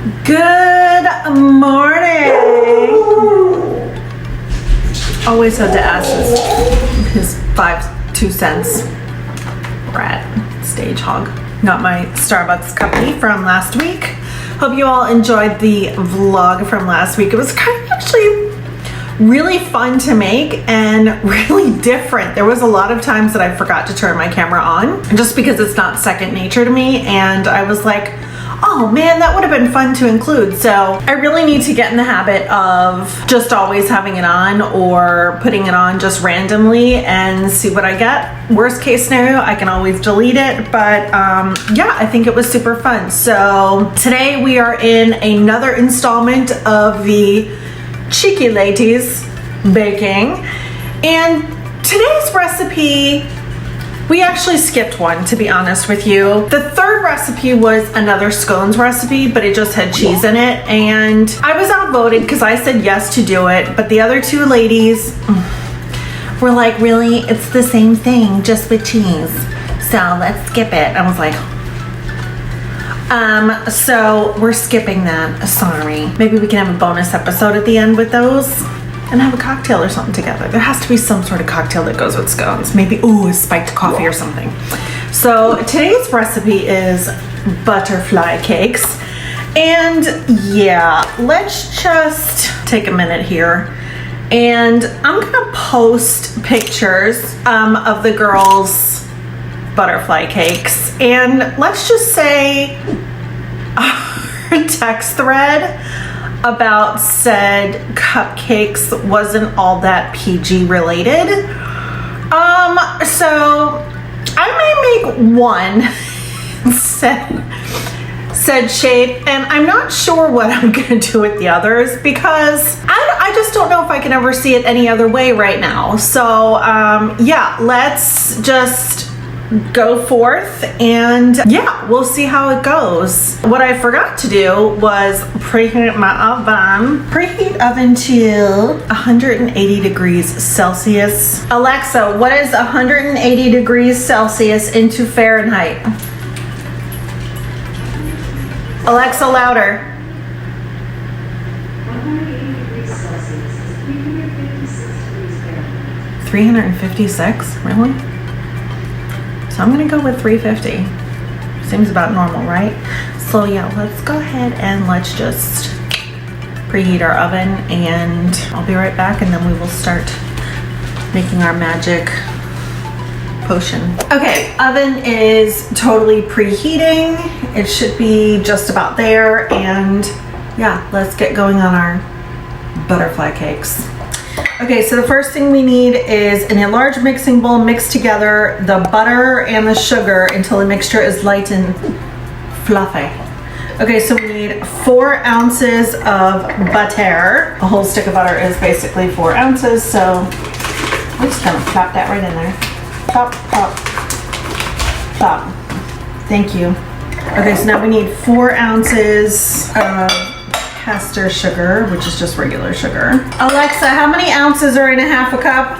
Good morning. Always had to ask his 2 cents. Rat, stage hog. Not my Starbucks cupcake from last week. Hope you all enjoyed the vlog from last week. It was kind of actually really fun to make and really different. There was a lot of times that I forgot to turn my camera on just because it's not second nature to me, and I was like, oh man, that would have been fun to include. So I really need to get in the habit of just always having it on or putting it on just randomly and see what I get. Worst case scenario, I can always delete it, but yeah, I think it was super fun. So today we are in another installment of the Cheeky Ladies baking, and today's recipe, we actually skipped one, to be honest with you. The third recipe was another scones recipe, but it just had cheese in it, and I was outvoted because I said yes to do it, but the other two ladies were like, really? It's the same thing, just with cheese, so let's skip it. I was like, so we're skipping that, sorry. Maybe we can have a bonus episode at the end with those and have a cocktail or something together. There has to be some sort of cocktail that goes with scones. Maybe, ooh, a spiked coffee or something. So today's recipe is butterfly cakes. And yeah, let's just take a minute here. And I'm gonna post pictures of the girls' butterfly cakes. And let's just say our text thread about said cupcakes wasn't all that PG related. So I may make one said shape, and I'm not sure what I'm gonna do with the others because I just don't know if I can ever see it any other way right now. So yeah, let's just go forth and yeah, we'll see how it goes. What I forgot to do was preheat my oven. Preheat oven to 180 degrees Celsius. Alexa, what is 180 degrees Celsius into Fahrenheit? Alexa, louder. 180 degrees Celsius is 356 degrees Fahrenheit. 356? Really? So I'm gonna go with 350. Seems about normal, right? So yeah, let's go ahead and let's just preheat our oven, and I'll be right back, and then we will start making our magic potion. Okay, oven is totally preheating. It should be just about there, and yeah, let's get going on our butterfly cakes. Okay, so the first thing we need is in a large mixing bowl, mix together the butter and the sugar until the mixture is light and fluffy. Okay, so we need 4 ounces of butter. A whole stick of butter is basically 4 ounces, so I'm just gonna plop that right in there. Plop, plop, plop. Thank you. Okay, so now we need 4 ounces of castor sugar, which is just regular sugar. Alexa, how many ounces are in a half a cup?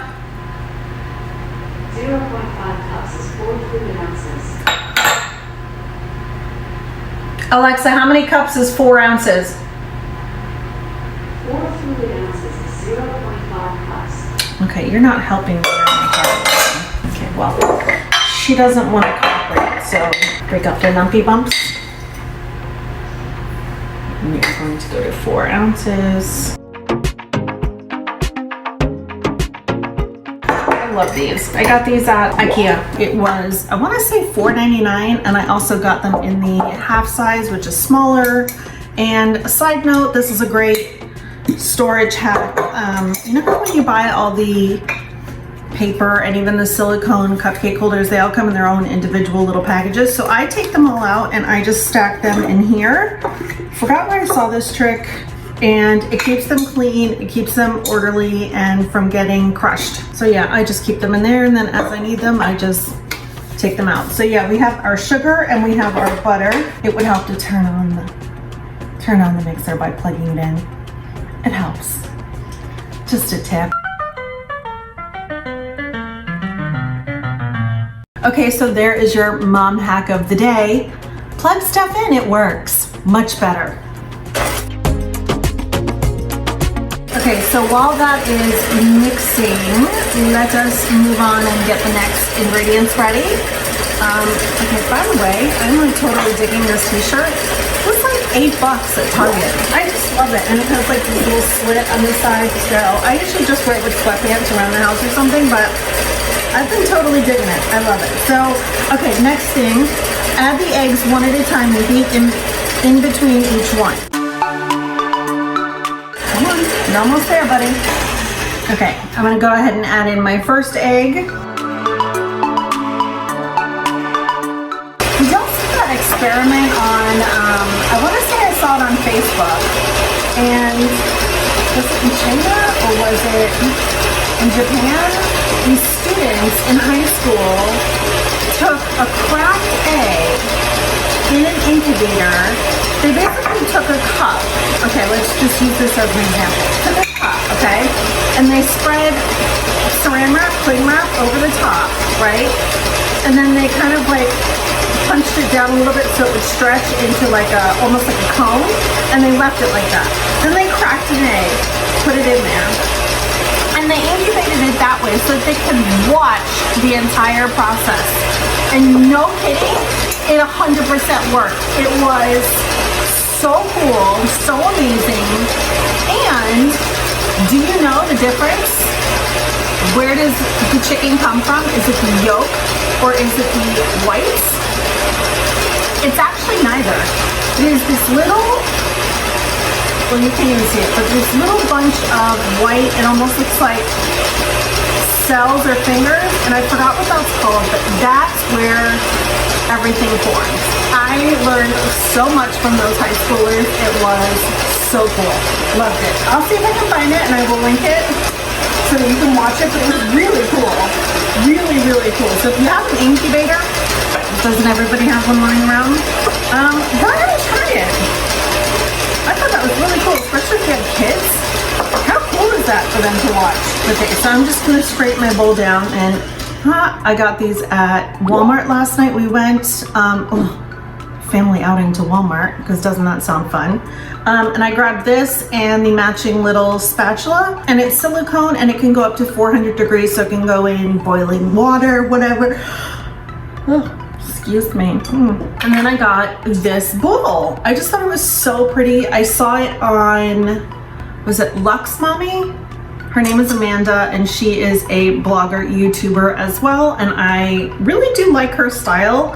0.5 cups is 4 fluid ounces. Alexa, how many cups is 4 ounces? 4 fluid ounces is 0.5 cups. Okay, you're not helping me. Okay, well, she doesn't want to cooperate, so break up the lumpy bumps. We're going to go to 4 ounces. I love these. I got these at IKEA. It was, I want to say $4.99, and I also got them in the half size, which is smaller. And a side note, this is a great storage hack. You know how when you buy all the paper and even the silicone cupcake holders, they all come in their own individual little packages. So I take them all out and I just stack them in here. Forgot where I saw this trick, and it keeps them clean, it keeps them orderly and from getting crushed. So yeah, I just keep them in there, and then as I need them, I just take them out. So yeah, we have our sugar and we have our butter. It would help to turn on the mixer by plugging it in. It helps. Just a tip. Okay, so there is your mom hack of the day. Plug stuff in, it works much better. Okay, so while that is mixing, let us move on and get the next ingredients ready. Okay, by the way, I'm like totally digging this t-shirt. It was like $8 at Target. I just love it. And it has like this little slit on the side. So I usually just wear it with sweatpants around the house or something, but I've been totally digging it. I love it. So, okay, next thing, add the eggs one at a time and beat in between each one. Come on, you're almost there, buddy. Okay, I'm gonna go ahead and add in my first egg. Did y'all see that experiment on, I wanna say I saw it on Facebook, and was it in China or was it in Japan? These students in high school took a cracked egg in an incubator. They basically took a cup. Okay, let's just use this as an example. Took a cup, okay? And they spread saran wrap, cling wrap over the top, right? And then they kind of like punched it down a little bit so it would stretch into like almost like a cone. And they left it like that. Then they cracked an egg, put it in there. And they incubated it that way so that they could watch the entire process. And no kidding, it 100% worked. It was so cool, so amazing. And do you know the difference? Where does the chicken come from? Is it the yolk or is it the whites? It's actually neither. It is this little, well, you can't even see it, but this little bunch of white, it almost looks like cells or fingers, and I forgot what that's called, but that's where everything forms. I learned so much from those high schoolers. It was so cool. Loved it. I'll see if I can find it and I will link it so that you can watch it, but it was really cool. Really, really cool. So if you have an incubator, doesn't everybody have one lying around? Go ahead and try it. I thought that was really cool, especially if you have kids. How cool is that for them to watch? Okay, so I'm just gonna scrape my bowl down, and I got these at Walmart last night. We went family outing to Walmart, because doesn't that sound fun? And I grabbed this and the matching little spatula, and it's silicone and it can go up to 400 degrees, so it can go in boiling water, whatever. Excuse me. And then I got this bowl. I just thought it was so pretty. I saw it on, was it Lux Mommy? Her name is Amanda, and she is a blogger, YouTuber as well, and I really do like her style.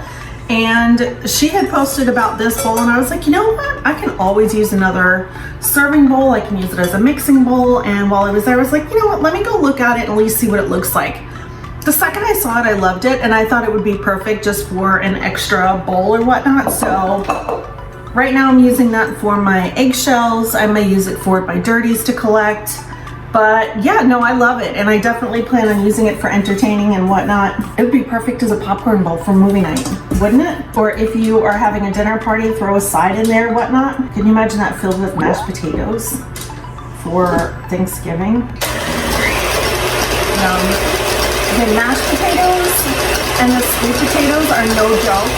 And she had posted about this bowl, and I was like, you know what? I can always use another serving bowl. I can use it as a mixing bowl. And while I was there, I was like, you know what? Let me go look at it and at least see what it looks like. The second I saw it, I loved it, and I thought it would be perfect just for an extra bowl or whatnot. So right now I'm using that for my eggshells. I may use it for my dirties to collect. But yeah, no, I love it, and I definitely plan on using it for entertaining and whatnot. It would be perfect as a popcorn bowl for movie night, wouldn't it? Or if you are having a dinner party, throw a side in there, whatnot. Can you imagine that filled with mashed potatoes for Thanksgiving? The mashed potatoes and the sweet potatoes are no joke.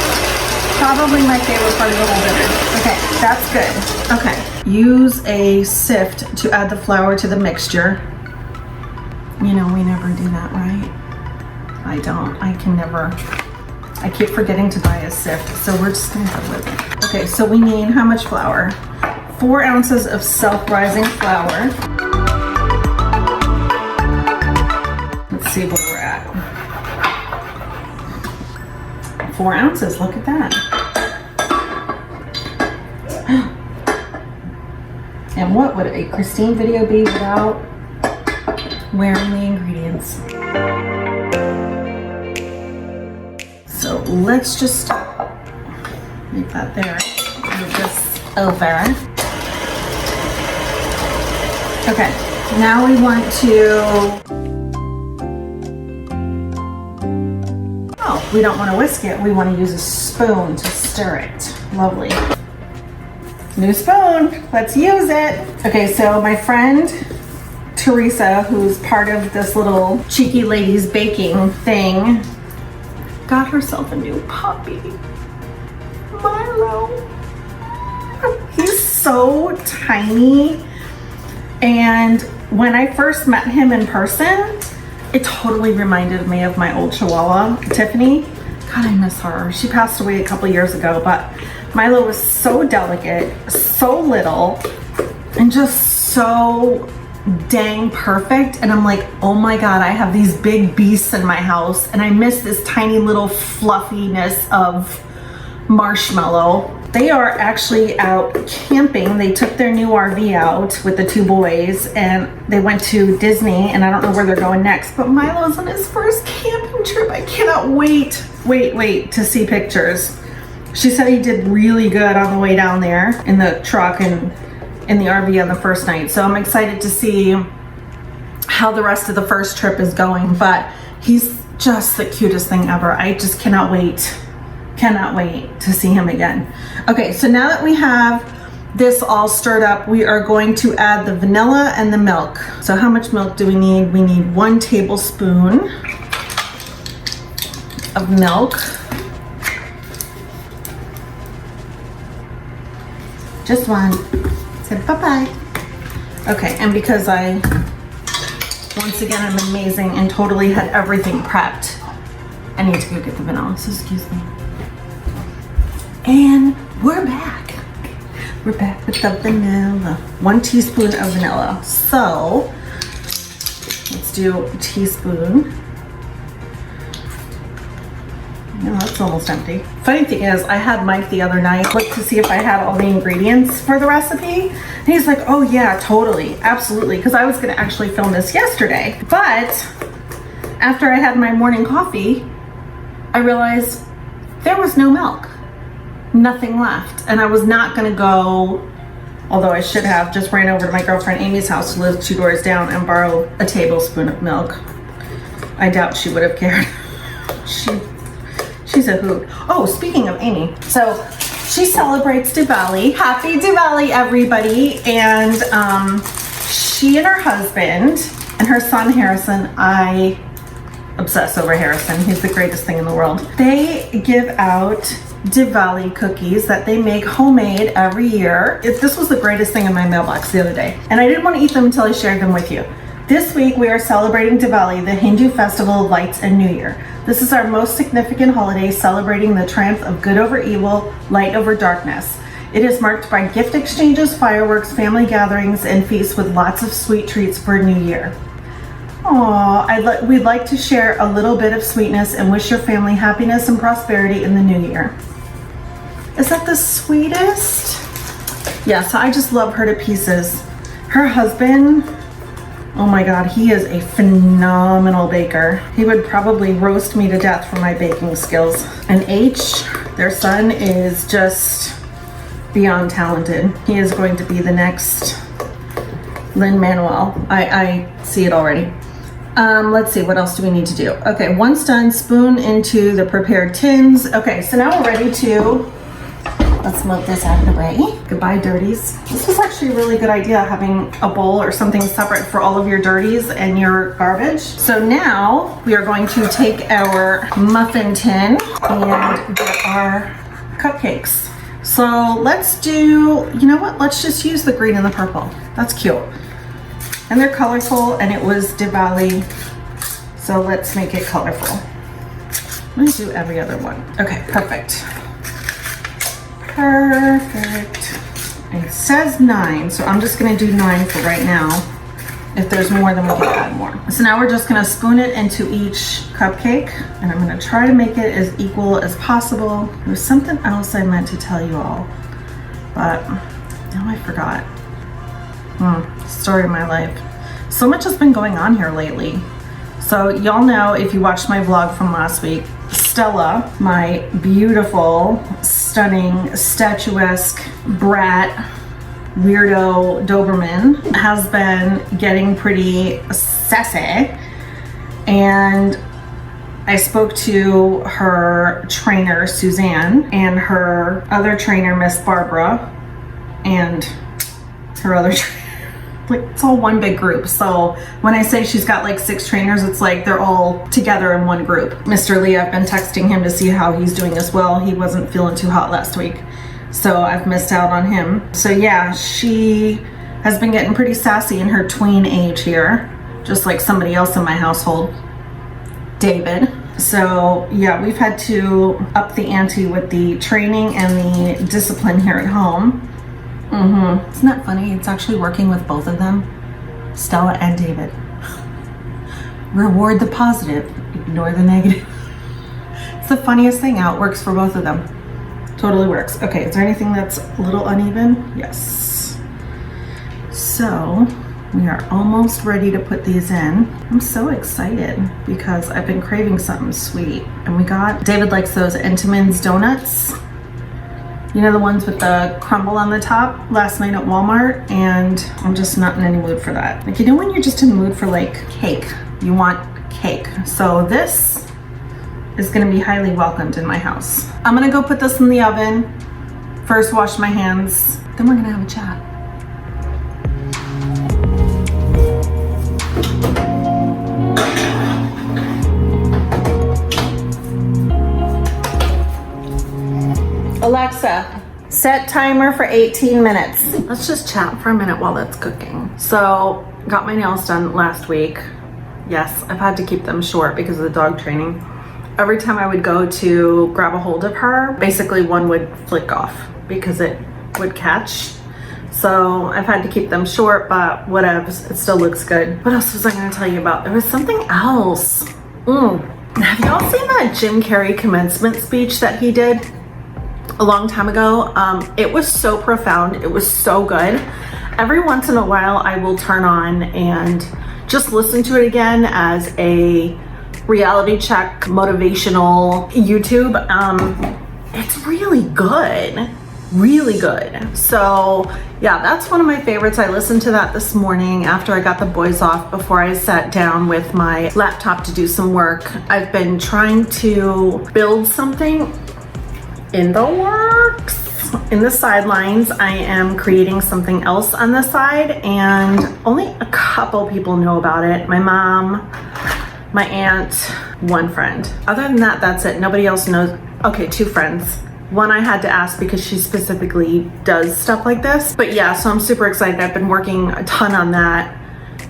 Probably my favorite part of the whole dinner. Okay, that's good. Okay. Use a sift to add the flour to the mixture. You know, we never do that, right? I don't. I keep forgetting to buy a sift, so we're just gonna go with it. Okay, so we need how much flour? 4 ounces of self-rising flour. Let's see where we're at. 4 ounces, look at that. And what would a Christine video be without wearing the ingredients? So let's just leave that there. Move this over. Okay, now we want to, we don't want to whisk it. We want to use a spoon to stir it. Lovely. New spoon. Let's use it. Okay, so my friend Teresa, who's part of this little Cheeky Ladies baking thing, got herself a new puppy. Milo. He's so tiny, and when I first met him in person, it totally reminded me of my old Chihuahua, Tiffany. God, I miss her. She passed away a couple years ago, but Milo was so delicate, so little, and just so dang perfect. And I'm like, oh my God, I have these big beasts in my house, and I miss this tiny little fluffiness of Marshmallow. They are actually out camping. They took their new RV out with the two boys and they went to Disney, and I don't know where they're going next, but Milo's on his first camping trip. I cannot wait to see pictures. She said he did really good on the way down there in the truck and in the RV on the first night. So I'm excited to see how the rest of the first trip is going, but he's just the cutest thing ever. I just cannot wait to see him again. Okay, so now that we have this all stirred up, we are going to add the vanilla and the milk. So how much milk do we need? We need 1 tablespoon of milk. Just 1. Said bye-bye. Okay, and because I, once again, I'm amazing and totally had everything prepped, I need to go get the vanilla, so excuse me. And we're back. We're back with the vanilla. 1 teaspoon of vanilla. So let's do a teaspoon. No, that's almost empty. Funny thing is, I had Mike the other night look to see if I had all the ingredients for the recipe. And he's like, oh yeah, totally, absolutely. Because I was gonna actually film this yesterday. But after I had my morning coffee, I realized there was no milk. Nothing left, and I was not gonna go, although I should have just ran over to my girlfriend Amy's house, who lives 2 doors down, and borrowed a tablespoon of milk. I doubt she would have cared. She's a hoot. Oh, speaking of Amy, so she celebrates Diwali. Happy Diwali, everybody! And she and her husband and her son Harrison, I obsess over Harrison. He's the greatest thing in the world. They give out Diwali cookies that they make homemade every year. This was the greatest thing in my mailbox the other day, and I didn't want to eat them until I shared them with you. This week we are celebrating Diwali, the Hindu festival of lights and New Year. This is our most significant holiday, celebrating the triumph of good over evil, light over darkness. It is marked by gift exchanges, fireworks, family gatherings, and feasts with lots of sweet treats for New Year. Aw, we'd like to share a little bit of sweetness and wish your family happiness and prosperity in the new year. Is that the sweetest? Yes, I just love her to pieces. Her husband, oh my God, he is a phenomenal baker. He would probably roast me to death for my baking skills. And H, their son, is just beyond talented. He is going to be the next Lin-Manuel. I see it already. Let's see, what else do we need to do? Okay, once done, spoon into the prepared tins. Okay, so now we're ready to, let's move this out of the way. Goodbye, dirties. This was actually a really good idea, having a bowl or something separate for all of your dirties and your garbage. So now we are going to take our muffin tin and get our cupcakes. So let's do, you know what? Let's just use the green and the purple. That's cute. And they're colorful, and it was Diwali, so let's make it colorful. I'm gonna do every other one. Okay, perfect. Perfect. It says 9, so I'm just gonna do 9 for right now. If there's more, then we can add more. So now we're just gonna spoon it into each cupcake, and I'm gonna try to make it as equal as possible. There's something else I meant to tell you all, but now I forgot. Story of my life. So much has been going on here lately. So y'all know, if you watched my vlog from last week, Stella, my beautiful, stunning, statuesque brat, weirdo Doberman, has been getting pretty sassy. And I spoke to her trainer, Suzanne, and her other trainer, Miss Barbara, and her other like, it's all one big group. So when I say she's got like 6 trainers, it's like they're all together in one group. Mr. Lee, I've been texting him to see how he's doing as well. He wasn't feeling too hot last week, so I've missed out on him. So yeah, she has been getting pretty sassy in her tween age here, just like somebody else in my household, David. So yeah, we've had to up the ante with the training and the discipline here at home. Isn't that funny? It's actually working with both of them, Stella and David. Reward the positive, ignore the negative. It's the funniest thing, how it works for both of them. Totally works. Okay, is there anything that's a little uneven? Yes. So we are almost ready to put these in. I'm so excited because I've been craving something sweet. And David likes those Entenmann's donuts. You know, the ones with the crumble on the top, last night at Walmart, and I'm just not in any mood for that. Like, you know when you're just in the mood for like cake, you want cake. So this is gonna be highly welcomed in my house. I'm gonna go put this in the oven. First wash my hands, then we're gonna have a chat. Alexa, set timer for 18 minutes. Let's just chat for a minute while that's cooking. So, got my nails done last week. Yes, I've had to keep them short because of the dog training. Every time I would go to grab a hold of her, basically one would flick off because it would catch. So I've had to keep them short, but whatever, it still looks good. What else was I gonna tell you about? There was something else. Have y'all seen that Jim Carrey commencement speech that he did a long time ago? It was so profound, it was so good. Every once in a while I will turn on and just listen to it again as a reality check, motivational YouTube. It's really good, really good. So yeah, that's one of my favorites. I listened to that this morning after I got the boys off, before I sat down with my laptop to do some work. I've been trying to build something in the works. In the sidelines, I am creating something else on the side, and only a couple people know about it. My mom, my aunt, one friend. Other than that, that's it. Nobody else knows. Okay, two friends. One I had to ask because she specifically does stuff like this. But yeah, so I'm super excited. I've been working a ton on that.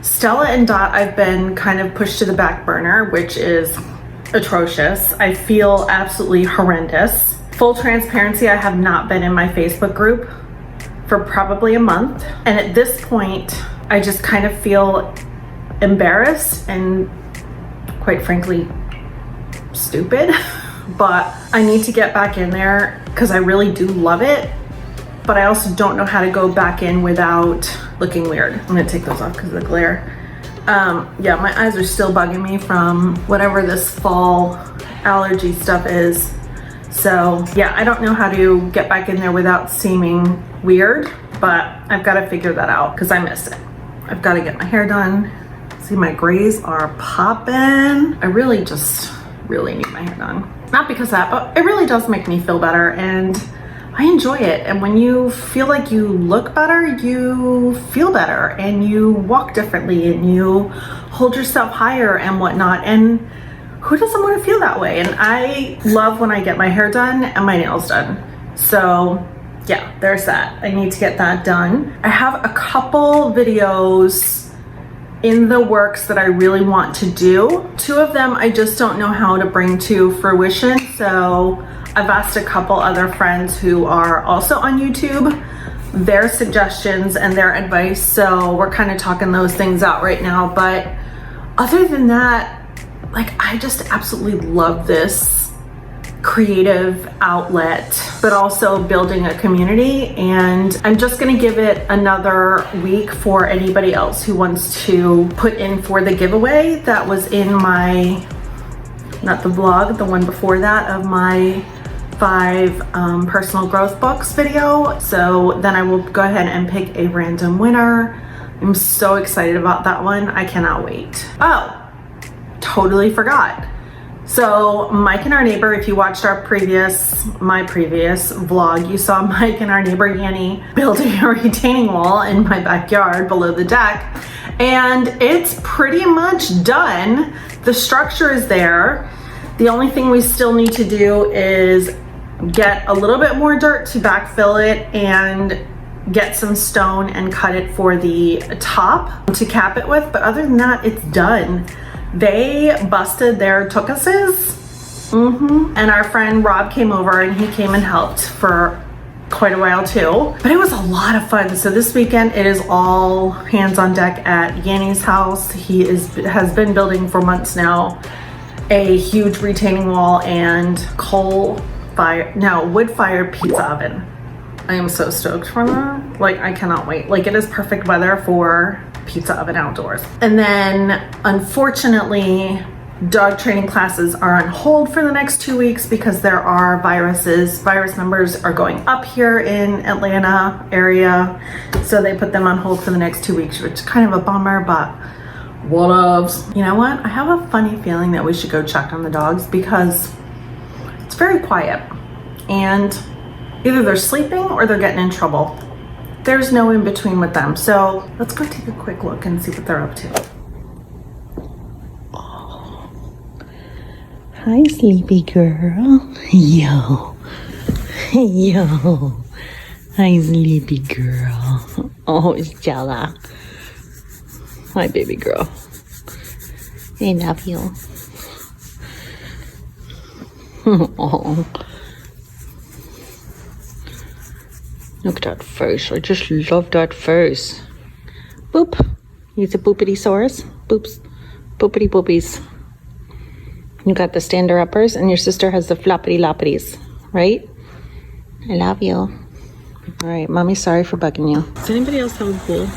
Stella and Dot, I've been kind of pushed to the back burner, which is atrocious. I feel absolutely horrendous. Full transparency, I have not been in my Facebook group for probably a month. And at this point, I just kind of feel embarrassed and quite frankly, stupid. But I need to get back in there because I really do love it. But I also don't know how to go back in without looking weird. I'm gonna take those off because of the glare. Yeah, my eyes are still bugging me from whatever this fall allergy stuff is. So yeah, I don't know how to get back in there without seeming weird, but I've got to figure that out because I miss it. I've got to get my hair done. See, my grays are popping. I really need my hair done. Not because of that, but it really does make me feel better and I enjoy it. And when you feel like you look better, you feel better and you walk differently and you hold yourself higher and whatnot. And who doesn't want to feel that way? And I love when I get my hair done and my nails done. So yeah, there's that. I need to get that done. I have a couple videos in the works that I really want to do. Two of them I just don't know how to bring to fruition. So I've asked a couple other friends who are also on YouTube their suggestions and their advice. So we're kind of talking those things out right now. But other than that, like, I just absolutely love this creative outlet, but also building a community. And I'm just gonna give it another week for anybody else who wants to put in for the giveaway that was in my, not the vlog, the one before that, of my 5 personal growth books video. So then I will go ahead and pick a random winner. I'm so excited about that one. I cannot wait. Oh, totally forgot. So Mike and our neighbor, if you watched my previous vlog, you saw Mike and our neighbor Yanni building a retaining wall in my backyard below the deck. And it's pretty much done. The structure is there. The only thing we still need to do is get a little bit more dirt to backfill it and get some stone and cut it for the top to cap it with, but other than that, it's done. They busted their tukuses. And our friend Rob came over and he came and helped for quite a while too. But it was a lot of fun. So this weekend it is all hands on deck at Yanni's house. He has been building for months now a huge retaining wall and wood-fired pizza oven. I am so stoked for that. Like, I cannot wait. Like, it is perfect weather for pizza oven outdoors. And then unfortunately, dog training classes are on hold for the next 2 weeks because there are virus numbers are going up here in Atlanta area. So they put them on hold for the next 2 weeks, which is kind of a bummer, but whatevs. You know what? I have a funny feeling that we should go check on the dogs because it's very quiet and either they're sleeping or they're getting in trouble. There's no in between with them. So let's go take a quick look and see what they're up to. Hi, sleepy girl. Yo. Yo. Hi, sleepy girl. Oh, it's Jella. Hi, baby girl. I love you. Oh. Look at that face. I just love that face. Boop. He's a boopity saurus. Boops. Boopity boopies. You got the stander uppers and your sister has the floppity loppities, right? I love you. All right, mommy's sorry for bugging you. Does anybody else have a pool?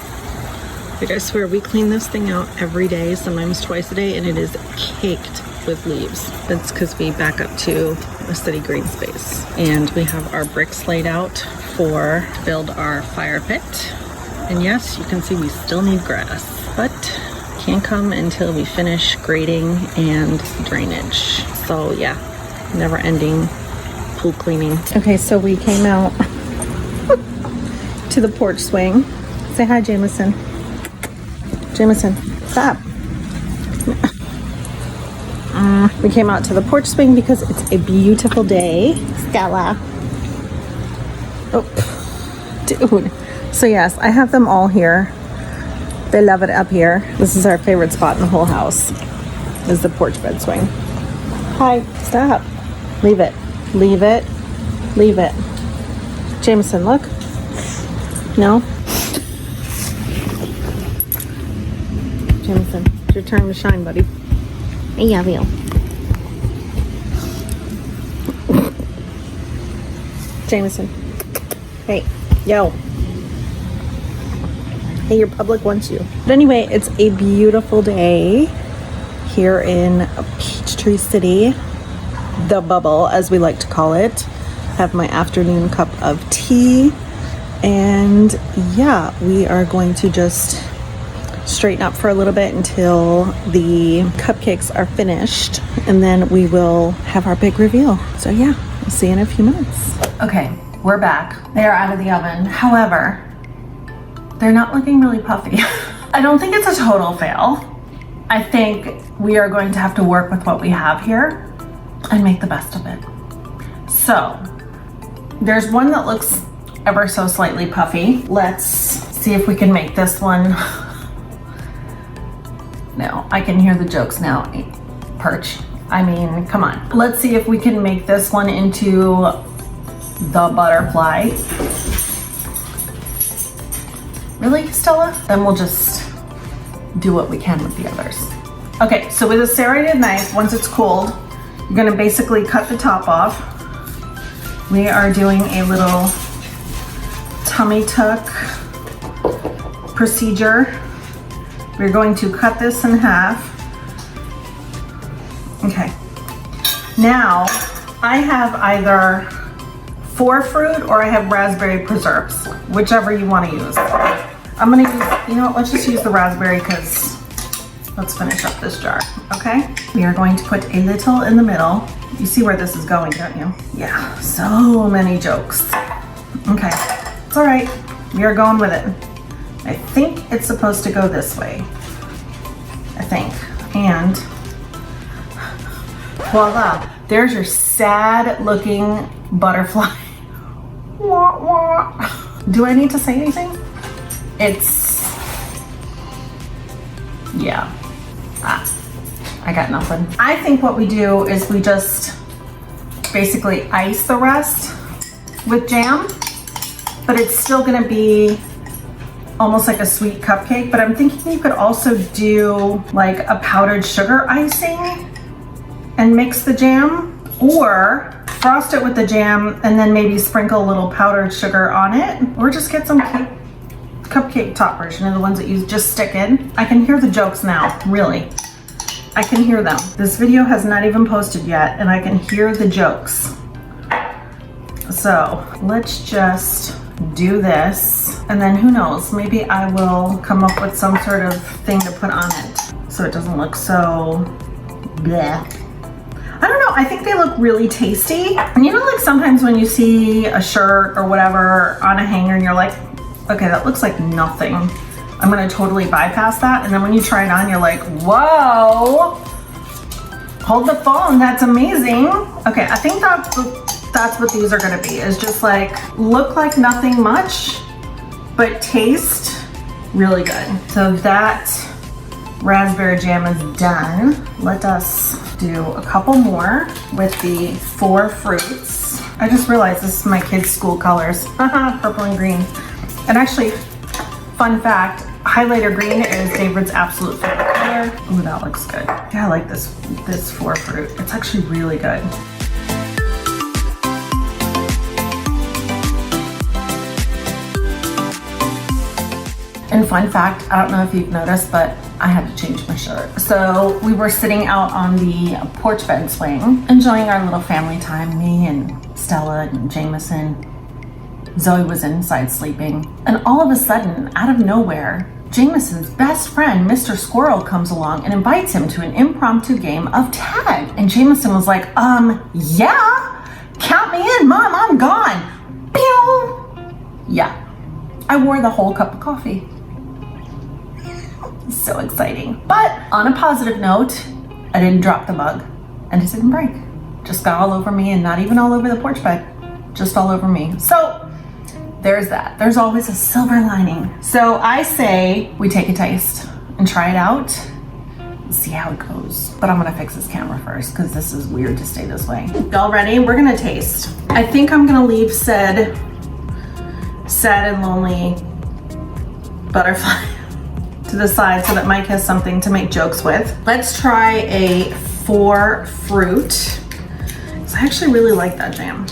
Like, I swear, we clean this thing out every day, sometimes twice a day, and it is caked with leaves. That's because we back up to a city green space. And we have our bricks laid out to build our fire pit. And yes, you can see we still need grass, but can't come until we finish grading and drainage. So yeah, never ending pool cleaning. Okay, so we came out to the porch swing. Say hi, Jameson. Jameson, stop. We came out to the porch swing because it's a beautiful day. Stella. Oh, dude. So yes, I have them all here. They love it up here. This is our favorite spot in the whole house, is the porch bed swing. Hi, stop. Leave it, leave it, leave it. Jameson, look. No? Jameson, it's your turn to shine, buddy. I love you. Jameson. Hey, yo. Hey, your public wants you. But anyway, it's a beautiful day here in Peachtree City. The bubble, as we like to call it. Have my afternoon cup of tea. And yeah, we are going to just straighten up for a little bit until the cupcakes are finished. And then we will have our big reveal. So yeah, we'll see you in a few minutes. Okay, we're back. They are out of the oven. However, they're not looking really puffy. I don't think it's a total fail. I think we are going to have to work with what we have here and make the best of it. So, there's one that looks ever so slightly puffy. Let's see if we can make this one. No, I can hear the jokes now. Perch. I mean, come on. Let's see if we can make this one into the butterfly. Really, Stella? Then we'll just do what we can with the others. Okay, so with a serrated knife, once it's cooled, you're gonna basically cut the top off. We are doing a little tummy tuck procedure. We're going to cut this in half. Okay. Now, I have either 4 fruit or I have raspberry preserves, whichever you want to use. I'm gonna use, you know what, let's just use the raspberry because let's finish up this jar, okay? We are going to put a little in the middle. You see where this is going, don't you? Yeah, so many jokes. Okay, it's all right. We are going with it. I think it's supposed to go this way. I think. And voila, there's your sad looking butterfly. Wah, wah. Do I need to say anything? Yeah. I got nothing. I think what we do is we just basically ice the rest with jam, but it's still gonna be almost like a sweet cupcake. But I'm thinking you could also do like a powdered sugar icing and mix the jam, or frost it with the jam and then maybe sprinkle a little powdered sugar on it, or just get some cupcake top version of the ones that you just stick in. I can hear the jokes now, really. I can hear them. This video has not even posted yet and I can hear the jokes. So let's just do this, and then who knows, maybe I will come up with some sort of thing to put on it so it doesn't look so bleh. I don't know, I think they look really tasty. And you know, like sometimes when you see a shirt or whatever on a hanger and you're like, okay, that looks like nothing, I'm gonna totally bypass that. And then when you try it on, you're like, whoa, hold the phone, that's amazing. Okay, I think that's what these are gonna be, is just like, look like nothing much, but taste really good. So that raspberry jam is done. Let us do a couple more with the 4 fruits. I just realized this is my kids' school colors, purple and green. And actually, fun fact, highlighter green is David's absolute favorite color. Ooh, that looks good. Yeah, I like this 4 fruit. It's actually really good. And fun fact, I don't know if you've noticed, but I had to change my shirt. So we were sitting out on the porch bed swing, enjoying our little family time, me and Stella and Jameson. Zoe was inside sleeping. And all of a sudden, out of nowhere, Jameson's best friend, Mr. Squirrel, comes along and invites him to an impromptu game of tag. And Jameson was like, yeah, count me in, Mom, I'm gone. Pew! Yeah, I wore the whole cup of coffee. So exciting. But on a positive note, I didn't drop the mug and it didn't break. Just got all over me, and not even all over the porch bed, just all over me. So there's that. There's always a silver lining. So I say we take a taste and try it out and see how it goes. But I'm gonna fix this camera first because this is weird to stay this way. Y'all ready? We're gonna taste. I think I'm gonna leave said sad and lonely butterfly to the side so that Mike has something to make jokes with. Let's try a 4 fruit. So I actually really like that jam.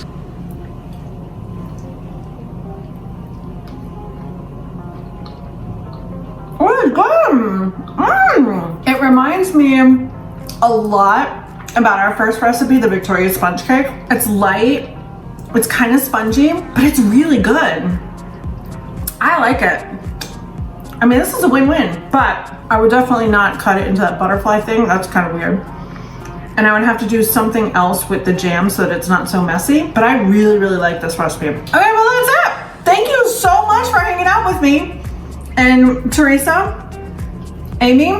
Oh, it's good. It reminds me a lot about our first recipe, the Victoria sponge cake. It's light, it's kind of spongy, but it's really good. I like it. I mean, this is a win-win, but I would definitely not cut it into that butterfly thing. That's kind of weird. And I would have to do something else with the jam so that it's not so messy, but I really, really like this recipe. Okay, well, that's it. Thank you so much for hanging out with me. And Teresa, Amy,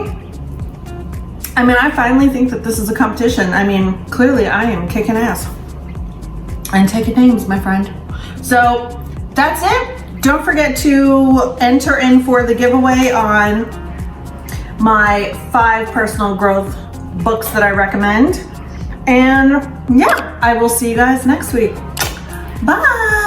I mean, I finally think that this is a competition. I mean, clearly I am kicking ass and taking names, my friend. So that's it. Don't forget to enter in for the giveaway on my 5 personal growth books that I recommend. And yeah, I will see you guys next week. Bye.